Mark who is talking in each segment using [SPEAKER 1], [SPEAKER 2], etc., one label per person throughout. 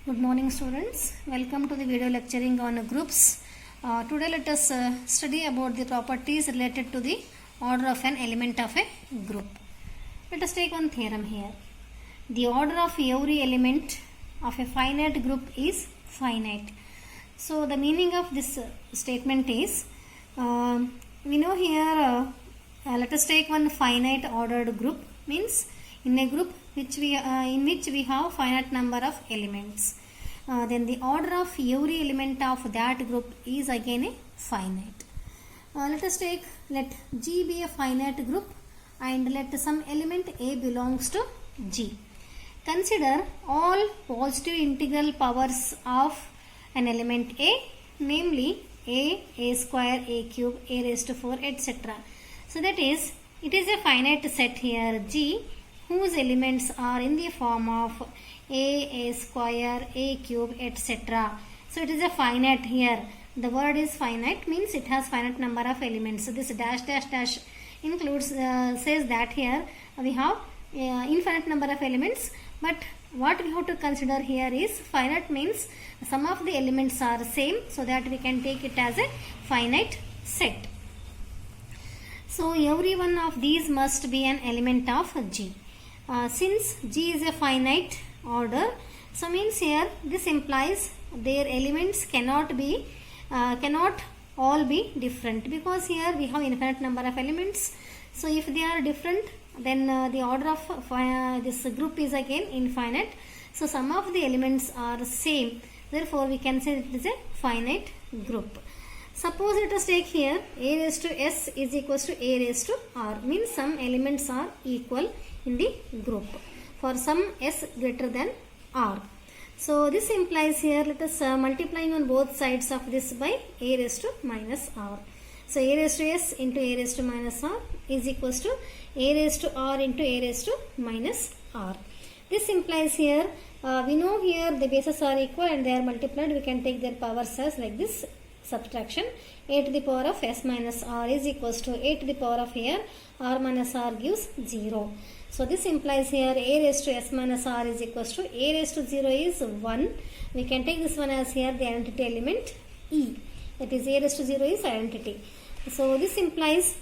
[SPEAKER 1] Good morning students. Welcome to the video lecturing on groups. Today let us study about the properties related to the order of an element of a group. Let us take one theorem here. The order of every element of a finite group is finite. So the meaning of this statement is, we know here, let us take one finite ordered group, means in a group in which we have finite number of elements. Then the order of every element of that group is again a finite. Let G be a finite group and let some element A belongs to G. Consider all positive integral powers of an element A, namely A square, A cube, A raised to 4, etc. So that is, it is a finite set here G, whose elements are in the form of A square, A cube, etc. So it is a finite here. The word is finite, means it has finite number of elements. So this dash dash dash includes, says that here we have infinite number of elements, but what we have to consider here is finite means some of the elements are same, so that we can take it as a finite set. So every one of these must be an element of G. Since G is a finite order, so means here this implies their elements cannot all be different, because here we have infinite number of elements. So if they are different, then the order of this group is again infinite. So some of the elements are same, therefore we can say it is a finite group. Suppose let us take here A raised to S is equals to A raised to R, means some elements are equal in the group for some S greater than R. So this implies here, let us multiplying on both sides of this by A raised to minus R. So A raised to S into A raised to minus R is equals to A raised to R into A raised to minus R. This implies here, we know here the bases are equal and they are multiplied. We can take their powers as like this subtraction. A to the power of S minus R is equals to A to the power of here R minus R gives 0. So this implies here A raised to S minus R is equals to A raised to 0 is 1. We can take this one as here the identity element E. That is A raised to 0 is identity. So this implies,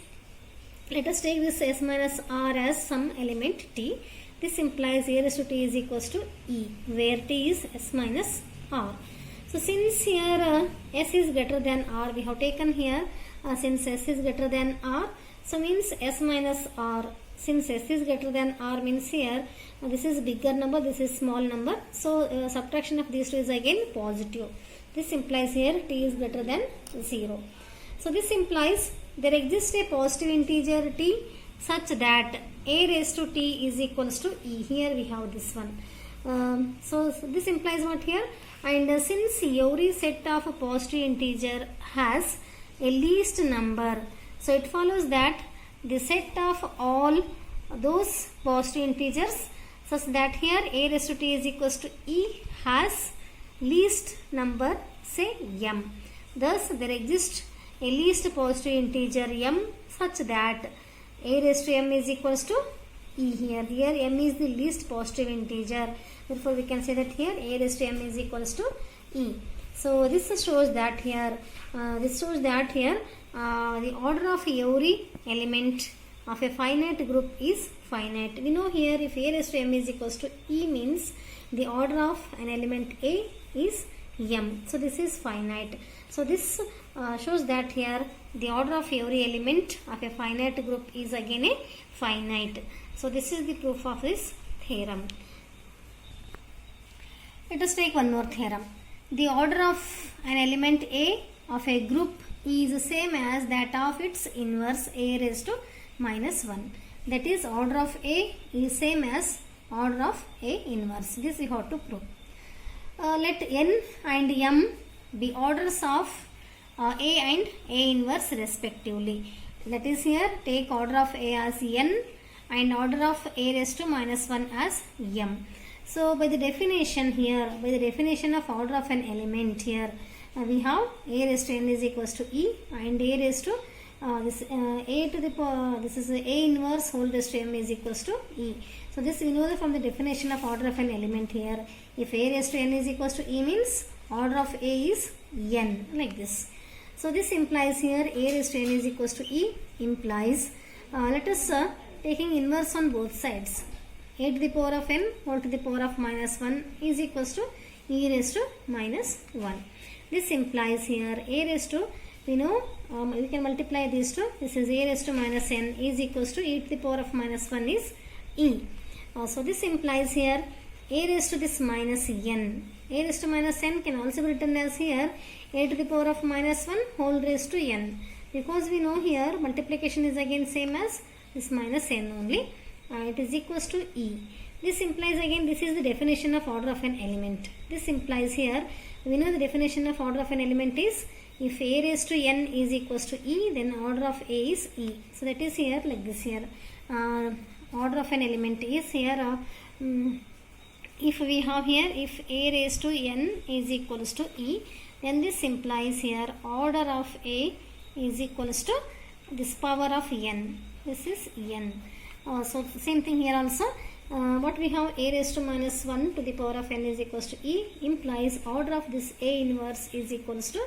[SPEAKER 1] let us take this S minus R as some element T. This implies A raised to T is equals to E, where T is S minus R. So since here S is greater than R, we have taken here since S is greater than R, so means S minus R. Since S is greater than R means here this is bigger number, this is small number. So subtraction of these two is again positive. This implies here T is greater than 0. So this implies there exists a positive integer T such that A raised to T is equals to E. Here we have this one. So this implies what here? And since every set of a positive integer has a least number, so it follows that the set of all those positive integers such that here A raised to T is equals to E has least number, say m. Thus there exists a least positive integer m such that A raised to m is equals to E here. Here m is the least positive integer. Therefore we can say that here A raised to m is equals to E. So this shows that here, the order of every element of a finite group is finite. We know here if A raised to m is equals to E means the order of an element A is m. So this is finite. So this shows that here the order of every element of a finite group is again a finite. So this is the proof of this theorem. Let us take one more theorem. The order of an element A of a group is the same as that of its inverse A raised to minus 1. That is, order of A is same as order of A inverse. This we have to prove. Let N and M be orders of A and A inverse respectively. That is, here take order of A as N and order of A raised to minus 1 as M. So by the definition here, by the definition of order of an element here, we have A raised to N is equals to E and A raised to a to the power, this is a inverse whole raised to m is equals to e. So this we know that from the definition of order of an element here. If a raised to n is equals to e means order of a is n, like this. So this implies here a raised to n is equals to e implies, let us taking inverse on both sides. A to the power of n whole to the power of minus 1 is equals to e raised to minus 1. This implies here a raised to, we know, we can multiply these two. This is a raised to minus n is equals to e to the power of minus 1 is e. So this implies here a raised to this minus n. A raised to minus n can also be written as here a to the power of minus 1 whole raised to n. Because we know here multiplication is again same as this minus n only. It is equals to e. This implies again this is the definition of order of an element. This implies here we know the definition of order of an element is if a raised to n is equals to e, then order of a is e. So that is here like this here. Order of an element is here if we have here if a raised to n is equals to e, then this implies here order of a is equals to this power of n. This is n. So same thing here also. What we have a raised to minus 1 to the power of n is equals to e implies order of this a inverse is equals to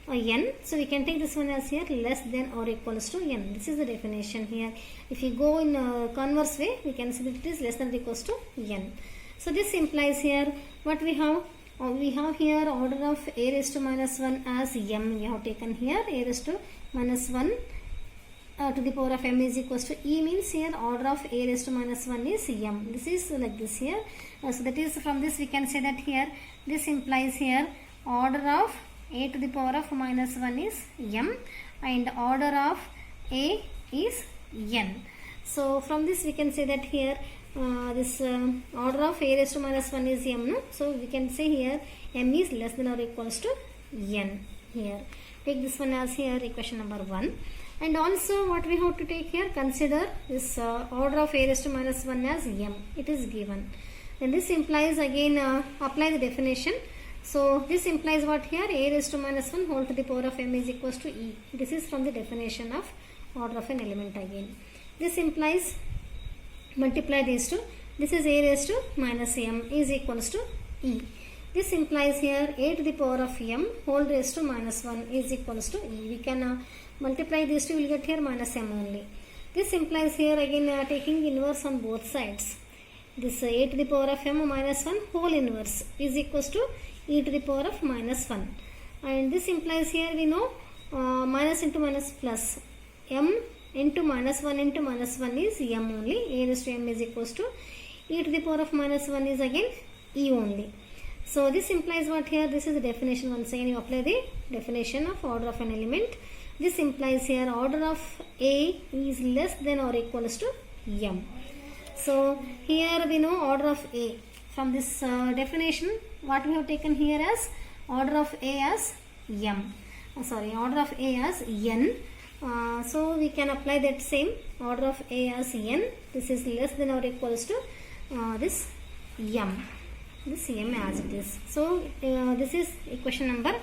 [SPEAKER 1] n. So we can take this one as here less than or equals to n. This is the definition here. If you go in a converse way, we can see that it is less than or equals to n. So this implies here what we have. We have here order of a raised to minus 1 as m. We have taken here a raised to minus 1 to the power of m is equals to e means here order of a raised to minus 1 is m. This is like this here. So that is from this we can say that here this implies here order of a to the power of minus 1 is m and order of a is n. So from this we can say that here this order of a raised to minus 1 is m. No? So we can say here m is less than or equals to n here. Take this one as here equation number 1. And also what we have to take here, consider this order of a raised to minus 1 as m. It is given. Then this implies again apply the definition. So this implies what here a raised to minus 1 whole to the power of m is equals to e. This is from the definition of order of an element again. This implies multiply these two. This is a raised to minus m is equals to e. This implies here a to the power of m whole raised to minus 1 is equals to e. We can multiply these two, we will get here minus m only. This implies here again taking inverse on both sides. This a to the power of m minus 1 whole inverse is equals to e to the power of minus 1. And this implies here we know minus into minus plus. M into minus 1 into minus 1 is m only. A raised to m is equals to e to the power of minus 1 is again e only. So this implies what here? This is the definition. Once again you apply the definition of order of an element. This implies here order of a is less than or equals to m. So here we know order of a. From this definition, what we have taken here as order of a as m. Order of a as n. So we can apply that same order of a as n. This is less than or equals to this m. This m as it is. So this is equation number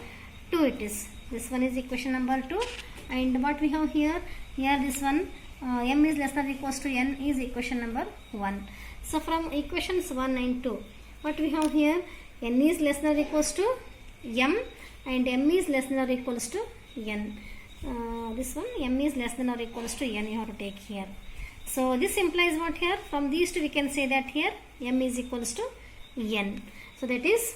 [SPEAKER 1] 2 it is. This one is equation number 2. And what we have here this one m is less than or equals to n is equation number 1. So from equations 1 and 2, what we have here, n is less than or equals to m and m is less than or equals to n. This one m is less than or equals to n you have to take here. So this implies what here? From these two we can say that here m is equals to n. So that is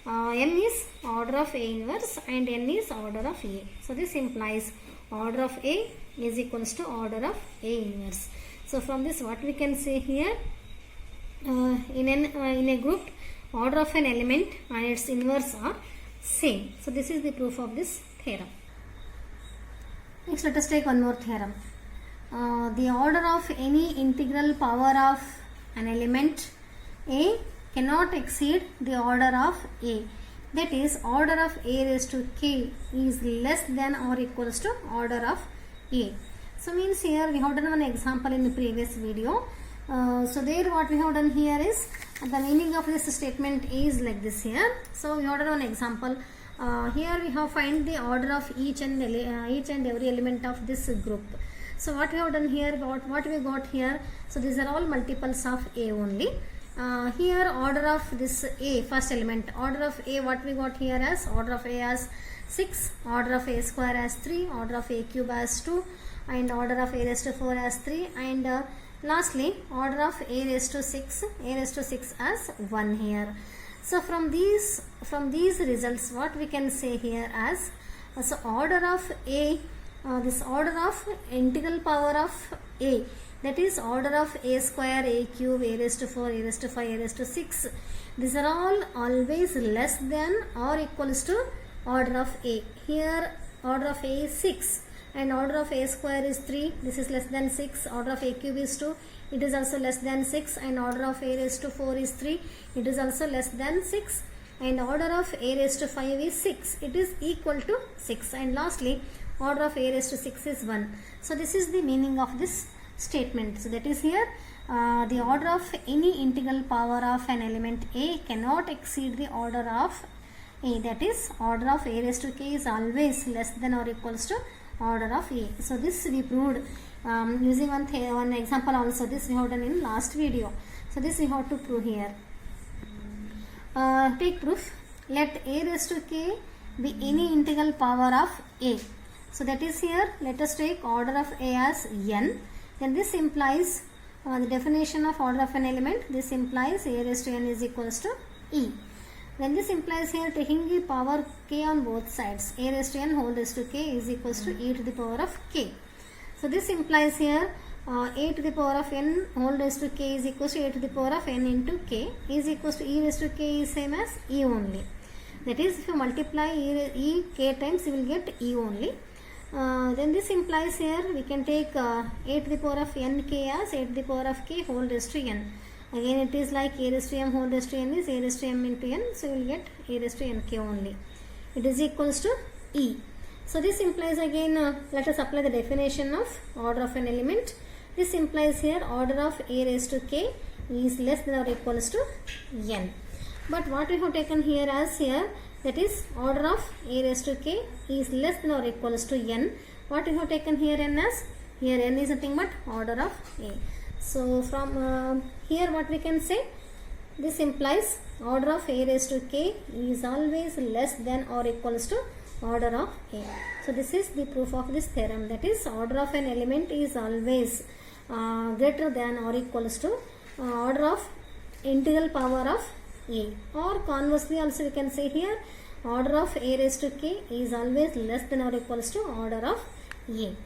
[SPEAKER 1] m is order of a inverse and n is order of a. So this implies order of a is equals to order of a inverse. So from this what we can say here, in a group order of an element and its inverse are same. So this is the proof of this theorem. Next let us take one more theorem. The order of any integral power of an element a cannot exceed the order of a. That is, order of a raised to k is less than or equals to order of a. So means here we have done one example in the previous video. So there what we have done here is the meaning of this statement is like this here. So we have done one example. here we have find the order of each and every element of this group. So what we have done here, what we got here, so these are all multiples of A only. Here order of this A, first element, order of A, what we got here as order of A as 6, order of A square as 3, order of A cube as 2, and order of A raised to 4 as 3, and lastly order of A raised to 6 as 1 here. So from these results, what we can say here as so order of A, this order of integral power of A, that is order of A square, A cube, A raised to 4, A raised to 5, A raised to 6, these are all always less than or equals to order of A. Here order of A is 6 and order of A square is 3, this is less than 6, order of A cube is 2, it is also less than 6, and order of A raised to 4 is 3, it is also less than 6, and order of A raised to 5 is 6, it is equal to 6, and lastly order of A raised to 6 is 1. So this is the meaning of this statement. So that is here the order of any integral power of an element A cannot exceed the order of A, that is order of A raised to k is always less than or equals to order of A. So this we proved using one example also. This we have done in last video. So this we have to prove here. Take proof. Let A raised to k be any integral power of A. So that is here, let us take order of A as n. Then this implies the definition of order of an element. This implies A raised to n is equals to E. Then this implies here taking the power k on both sides. A raised to n whole raised to k is equals to e to the power of k. So this implies here a to the power of n whole raised to k is equals to a to the power of n into k is equals to e raised to k is same as e only. That is, if you multiply e k times, you will get e only. Then this implies here we can take a to the power of n k as a to the power of k whole raised to n. Again it is like a raised to m whole raised to n is a raised to m into n, so you will get a raised to n k only. It is equals to e. So this implies again, let us apply the definition of order of an element. This implies here order of a raised to k is less than or equals to n. But what we have taken here as here, that is order of a raised to k is less than or equals to n. What we have taken here n as, here n is nothing but order of a. So from here what we can say, this implies order of a raised to k is always less than or equals to order of a. So this is the proof of this theorem, that is order of an element is always greater than or equals to order of integral power of a, or conversely also we can say here order of a raised to k is always less than or equals to order of a.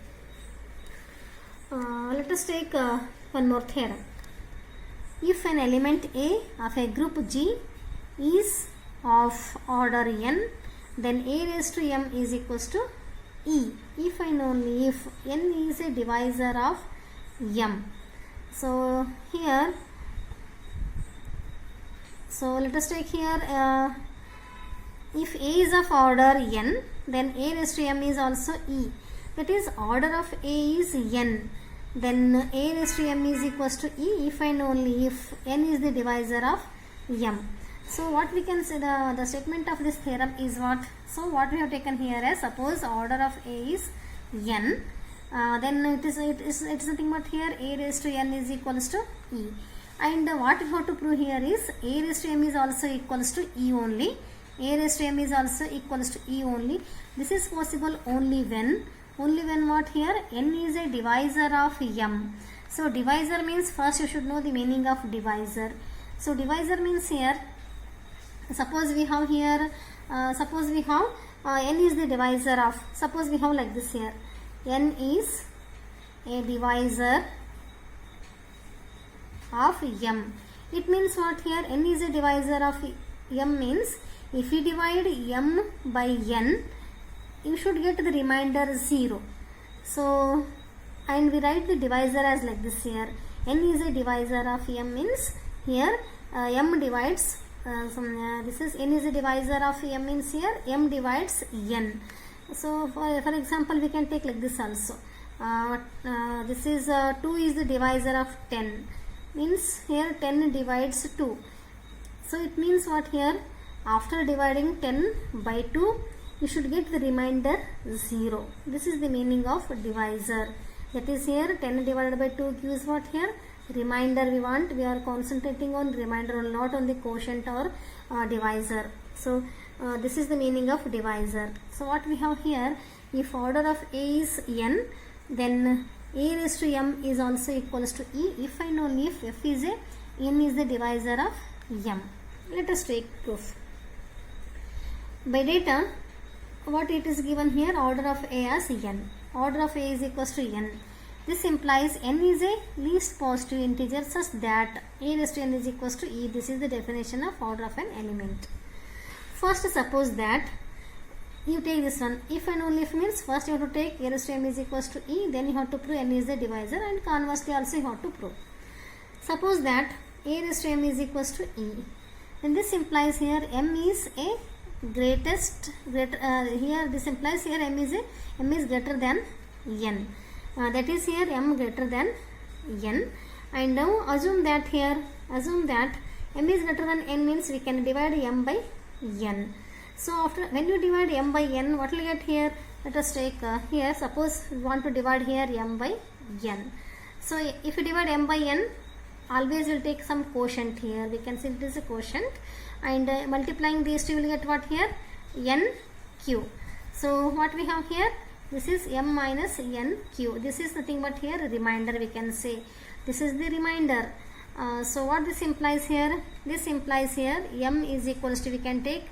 [SPEAKER 1] Let us take one more theorem. If an element A of a group G is of order n, then a raised to m is equals to e, if and only if n is a divisor of m. So here, so let us take here if a is of order n, then a raised to m is also e. That is, order of a is n, then a raised to m is equals to e if and only if n is the divisor of m. So what we can say, the statement of this theorem is what? So what we have taken here is, suppose order of a is n, then it is nothing but here a raised to n is equals to e. And what we have to prove here is a raised to m is also equals to e only. A raised to m is also equals to e only. This is possible only when what here? N is a divisor of m. So divisor means, first you should know the meaning of divisor. So divisor means here, suppose we have here, n is the divisor of, suppose we have like this here, n is a divisor of m. It means what here? N is a divisor of m means, if we divide m by n, you should get the remainder 0. So, and we write the divisor as like this here, n is a divisor of m means here m divides, this is n is a divisor of m means here m divides n. So for example we can take like this also, this is 2 is the divisor of 10, means here 10 divides 2. So it means what here, after dividing 10 by 2 you should get the remainder 0. This is the meaning of divisor. That is here 10 divided by 2 gives what here? Remainder we want. We are concentrating on remainder, not on the quotient or divisor. So this is the meaning of divisor. So what we have here, if order of A is n, then A raised to m is also equals to E if and only if f is a n is the divisor of m. Let us take proof. By data, what it is given here, order of A as n. Order of A is equals to n. This implies n is a least positive integer such that A raised to n is equals to E. This is the definition of order of an element. First, suppose that you take this one. If and only if means first you have to take A raised to m is equals to E, then you have to prove n is the divisor, and conversely also you have to prove. Suppose that A raised to m is equals to E. Then this implies here m is a here this implies here m is greater than n. That is here m greater than n, and now assume that m is greater than n means we can divide m by n. So after when you divide m by n, what will you get here? Let us take here, suppose we want to divide here m by n. So if you divide m by n, always will take some quotient here. We can say it is a quotient, and multiplying these two will get what here? N q. So what we have here? This is m minus n q. This is nothing but here remainder, we can say. This is the remainder. So what this implies here? This implies here m is equals to, we can take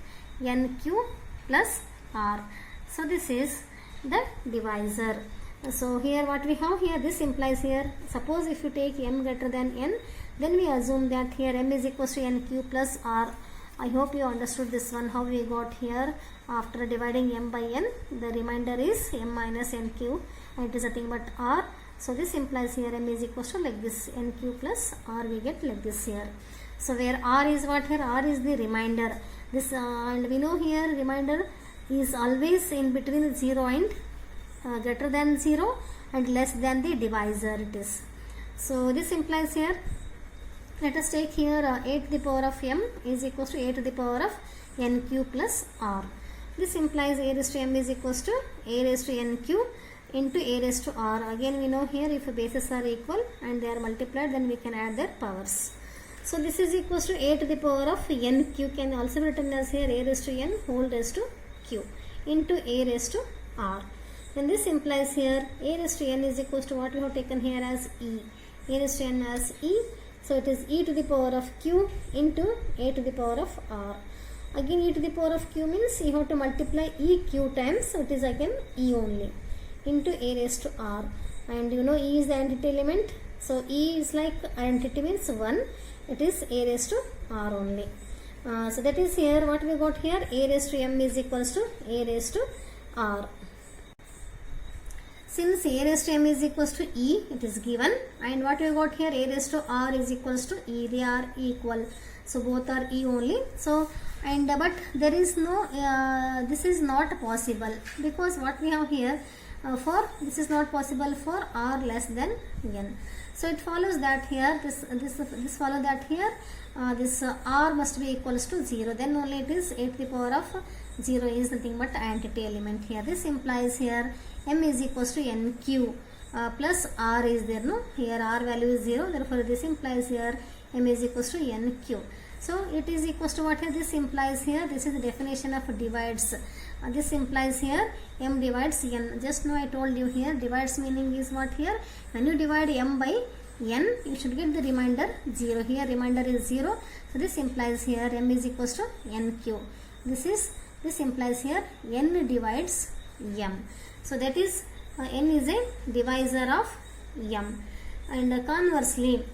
[SPEAKER 1] n q plus r. So this is the divisor. So here what we have here, this implies here, suppose if you take m greater than n, then we assume that here m is equals to n q plus r. I hope you understood this one, how we got here. After dividing m by n, the remainder is m minus n q, and it is nothing but r. So this implies here m is equals to like this, n q plus r we get like this here. So where r is what here? R is the remainder. This and we know here remainder is always in between 0 and greater than 0 and less than the divisor it is. So this implies here, let us take here 8 to the power of m is equals to 8 to the power of n q plus r. This implies A raised to m is equals to A raised to n q into A raised to r. Again we know here if bases are equal and they are multiplied, then we can add their powers. So this is equals to A to the power of n q, can also be written as here A raised to n whole raised to q into A raised to r. Then this implies here A raised to n is equals to what we have taken here as E. A raised to n as E. So it is e to the power of q into a to the power of r. Again e to the power of q means you have to multiply e q times, so it is again e only, into a raised to r. And you know e is the identity element, so e is like identity means 1, it is a raised to r only. So that is here what we got here, a raised to m is equals to a raised to r. Since a raised to m is equals to e, it is given, and what we got here, a raised to r is equals to e, they are equal, so both are e only. So and but there is no this is not possible, because what we have here, for this is not possible for r less than n. So it follows that here this follow that here this r must be equals to 0, then only it is 8 to the power of 0 is nothing but identity element here. This implies here m is equals to nq plus r is there, no, here r value is 0, therefore this implies here m is equals to nq. So it is equals to what here? This implies here, this is the definition of divides. This implies here m divides n. Just now I told you here divides meaning is what here? When you divide m by n, you should get the remainder 0. Here remainder is 0. So this implies here m is equals to nq. This implies here n divides m. So that is n is a divisor of m. And conversely,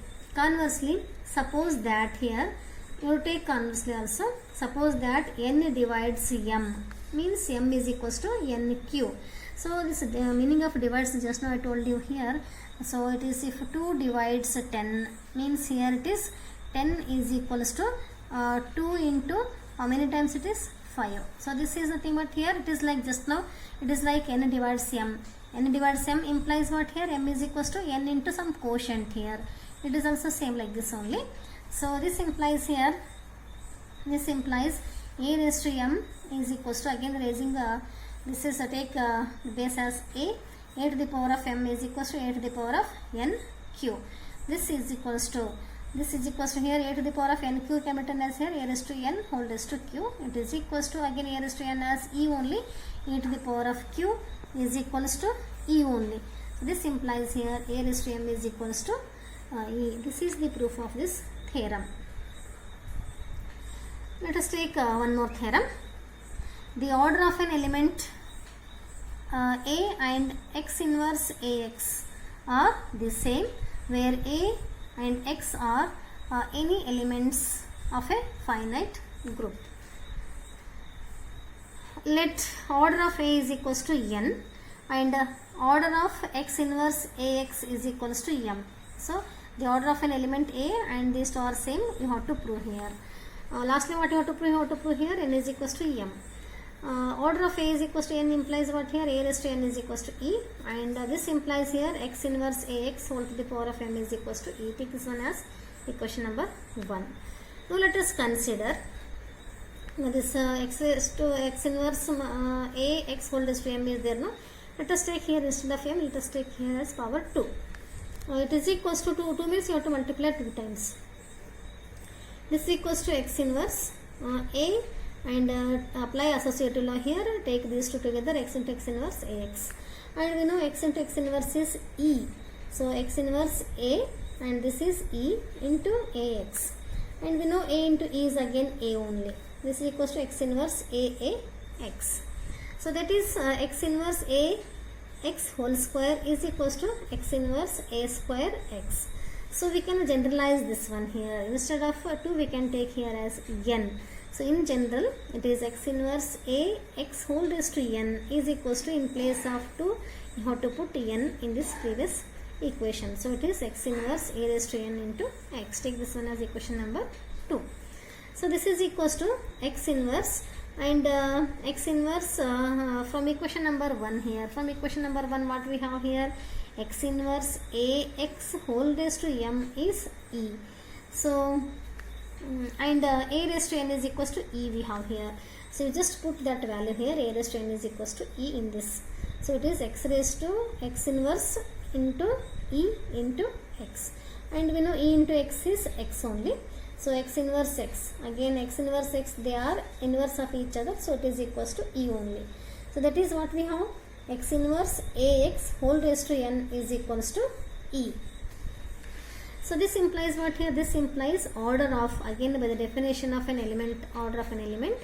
[SPEAKER 1] suppose that here you take conversely also. Suppose that n divides m, means m is equals to nq. So this meaning of divides just now I told you here. So it is if 2 divides 10, means here it is 10 is equals to 2 into how many times it is? 5. So this is nothing but here it is like just now it is like n divides m. N divides m implies what here? M is equals to n into some quotient here. It is also same like this only. So this implies here, a raised to m is equals to, again raising this is take the base as a to the power of m is equals to a to the power of n q. This is equals to here a to the power of n q can be written as here a raised to n whole raised to q. It is equals to again a raised to n as e only, e to the power of q is equals to e only. So this implies here a raised to m is equals to e. This is the proof of this theorem. Let us take one more theorem. The order of an element a and x inverse ax are the same, where a and x are any elements of a finite group. Let order of a is equals to n and order of x inverse ax is equals to m. So the order of an element a and these two are same, you have to prove here. Lastly, what you have to prove? You have to prove here n is equals to m. Order of a is equals to n implies what here? A raised to n is equals to e, and this implies here x inverse ax whole to the power of m is equals to e. Take this one as equation number 1. Now let us consider this x raised to x inverse a x whole raised to m is there. No, let us take here instead of m, let us take here as power 2. It is equals to 2 means you have to multiply 2 times. This is equals to x inverse a and apply associative law here. Take these two together, x into x inverse ax, and we know x into x inverse is e. So x inverse a and this is e into ax, and we know a into e is again a only. This is equals to x inverse a x. So that is x inverse a x whole square is equals to x inverse a square x. So we can generalize this one here. Instead of 2 we can take here as n. So in general it is x inverse a x whole raised to n is equals to, in place of 2 you have to put n in this previous equation. So it is x inverse a raised to n into x. Take this one as equation number 2. So this is equals to x inverse and x inverse from equation number 1 here. From equation number 1 what we have here? X inverse a x whole raised to m is e. So and a raised to n is equals to e we have here. So you just put that value here, a raised to n is equals to e in this. So it is x raised to x inverse into e into x, and we know e into x is x only. So x inverse x, again x inverse x, they are inverse of each other, so it is equals to e only. So that is what we have, x inverse ax whole raised to n is equals to e. So this implies what here? This implies order of, again by the definition of an element, order of an element,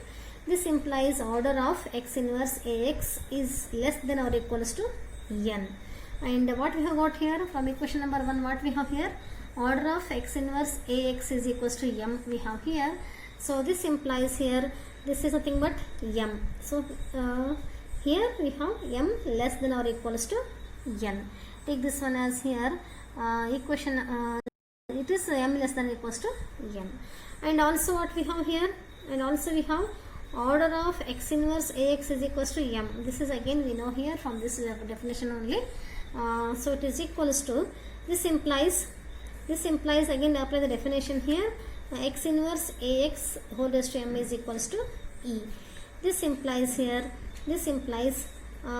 [SPEAKER 1] this implies order of x inverse ax is less than or equals to n. And what we have got here from equation number 1, what we have here? Order of x inverse ax is equals to m we have here. So this implies here, this is nothing but m. So here we have m less than or equals to n. Take this one as here equation, it is m less than or equals to n. And also what we have here? And also we have order of x inverse ax is equals to m. This is again we know here from this definition only. So it is equals to, this implies again apply the definition here, x inverse ax whole raised to m is equals to e. This implies here, this implies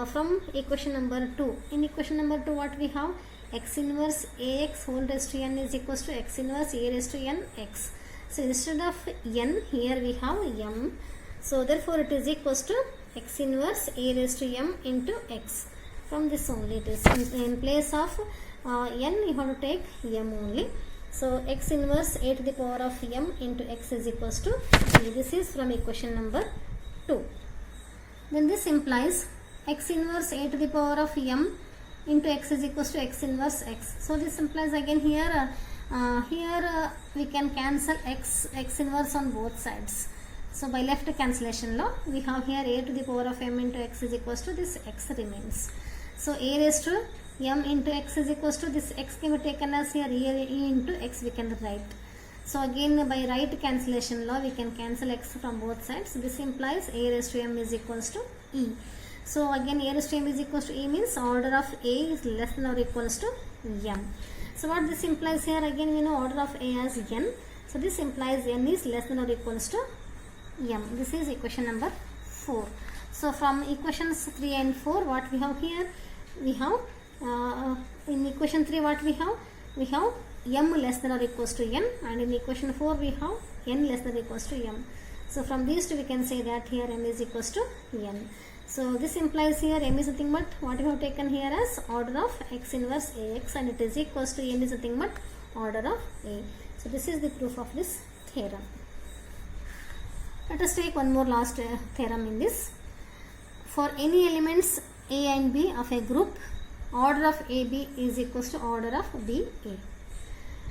[SPEAKER 1] from equation number 2. In equation number 2 what we have? X inverse ax whole raised to n is equals to x inverse a raised to n x. So instead of n here we have m. So therefore it is equals to x inverse a raised to m into x. From this only it is, in place of n you have to take m only. So x inverse a to the power of m into x is equals to e. This is from equation number 2. Then this implies x inverse a to the power of m into x is equals to x inverse x. So this implies again here, we can cancel x inverse on both sides. So by left cancellation law we have here a to the power of m into x is equals to this x remains. So a raised to m into x is equals to this x can be taken as here e into x we can write. So again by right cancellation law we can cancel x from both sides. This implies a raised to m is equals to e. So again a raised to m is equals to e means order of a is less than or equals to m. So what this implies here, again we know order of a as n. So this implies n is less than or equals to m. This is equation number 4. So from equations 3 and 4, what we have here? We have in equation 3 what we have? We have m less than or equals to n, and in equation 4 we have n less than or equals to m. So from these two we can say that here m is equals to n. So this implies here m is nothing but what we have taken here as order of x inverse ax, and it is equals to n is nothing but order of a. So this is the proof of this theorem. Let us take one more last theorem in this. For any elements a and b of a group, order of AB is equals to order of BA.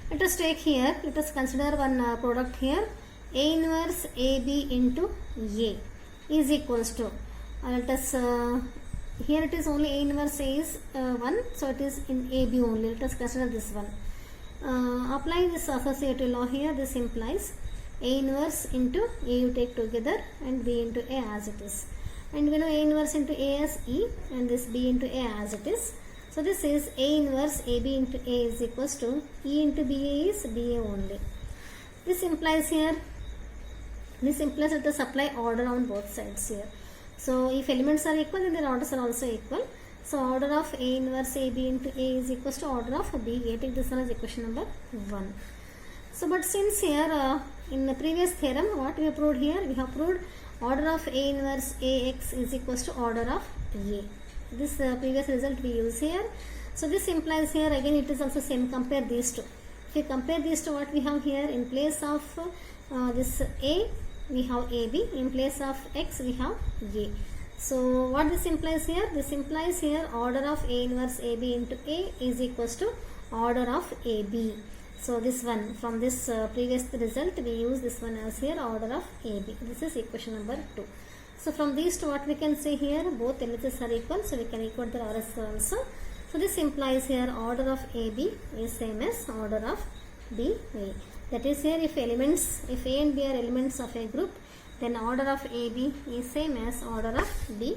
[SPEAKER 1] Let us take here, let us consider one product here, A inverse AB into A is equals to, let us, here it is only A inverse A is 1, so it is in AB only. Let us consider this one. Apply this associative law here. This implies A inverse into A you take together and B into A as it is. And we know A inverse into A as E and this B into A as it is. So this is A inverse AB into A is equals to E into BA is BA only. This implies here, this implies let us apply order on both sides here. So if elements are equal, then their orders are also equal. So order of A inverse AB into A is equals to order of BA. Take this one as equation number 1. So but since here in the previous theorem, what we have proved here? We have proved order of A inverse AX is equals to order of A. This previous result we use here. So this implies here again it is also same. Compare these two. If you compare these two, what we have here, in place of this A we have AB, in place of X we have A. So what this implies here? This implies here order of A inverse AB into A is equals to order of AB. So this one, from this previous result we use this one as here order of AB. This is equation number 2. So from these two, what we can say here, both LHS are equal, so we can equate the RS also. So this implies here order of AB is same as order of BA. That is here if elements, if A and B are elements of a group, then order of AB is same as order of BA.